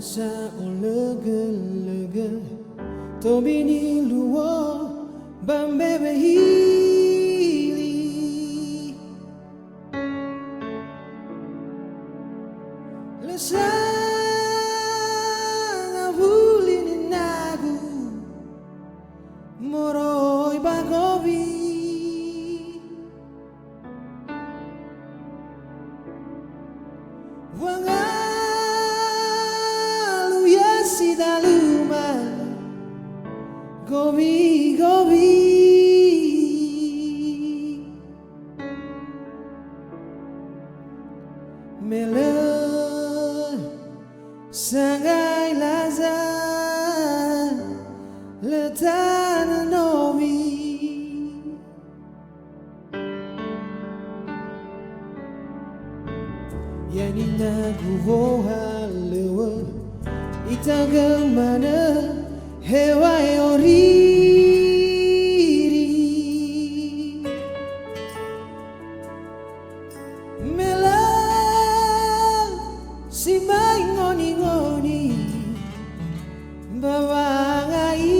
sa ulaga Tobini luo Bambebe hili Lesang avuli ni nagu Moroi bagobi Wangalu yasidaluma Gobi gobi Mele sangai laza letana nomi Yanina guvoha lewa itaga mana hewa oriri Mela si mai ngoni ngoni bawangai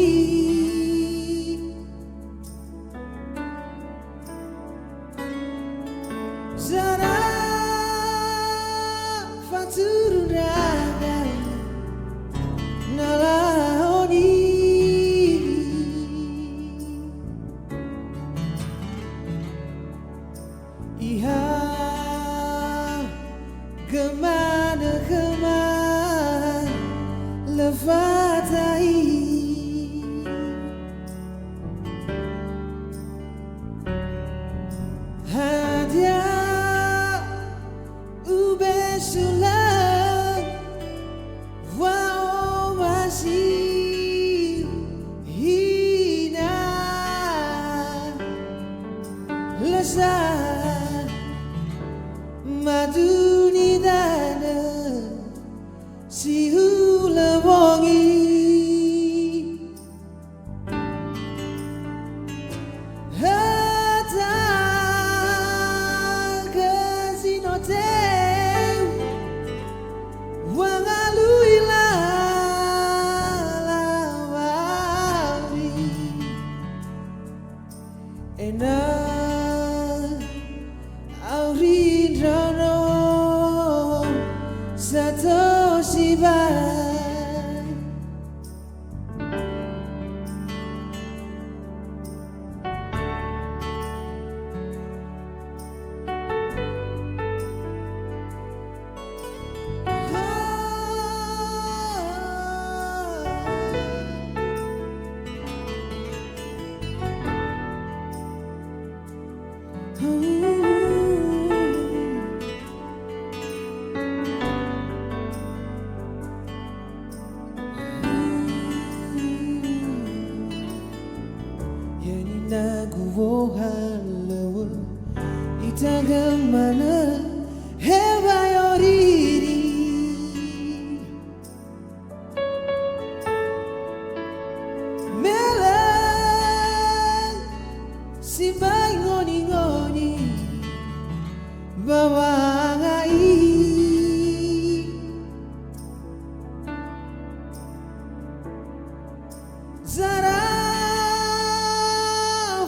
Zara faturunada nalaoni Iha kemana levatai Hadia ubesulang Wao masih hina Lesat maduni dana si hula wongi Hata kasinote wangalui lawari Ena aurin rano Satoshi Bai Naguvoha lewa itaga mana hewa oriri Mela si mai ngoni ngoni bawangai Zara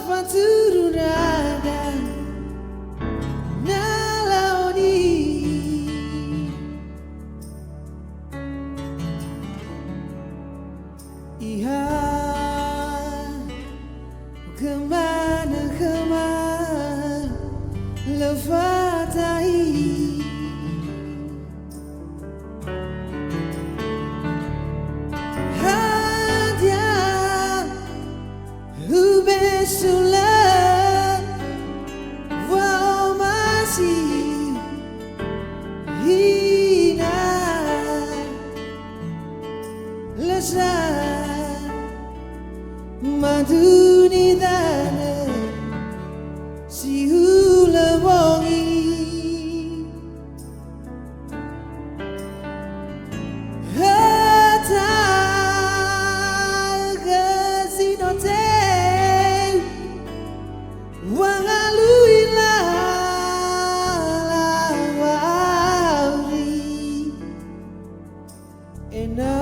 faturunada nalaoni Iha kemana levatai Hadia ubesulang Wao masih hina Lesat maduni dana si hula wongi Hata kasinote wangalui lawari na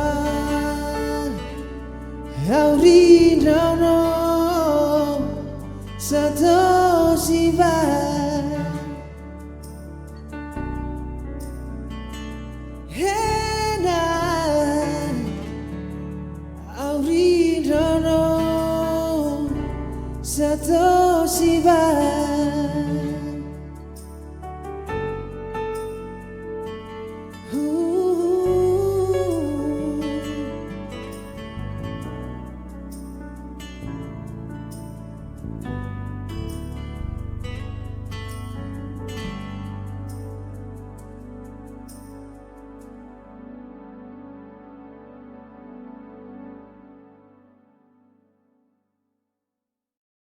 Auri no no Satoshi ba Hey na Auri no no Satoshi ba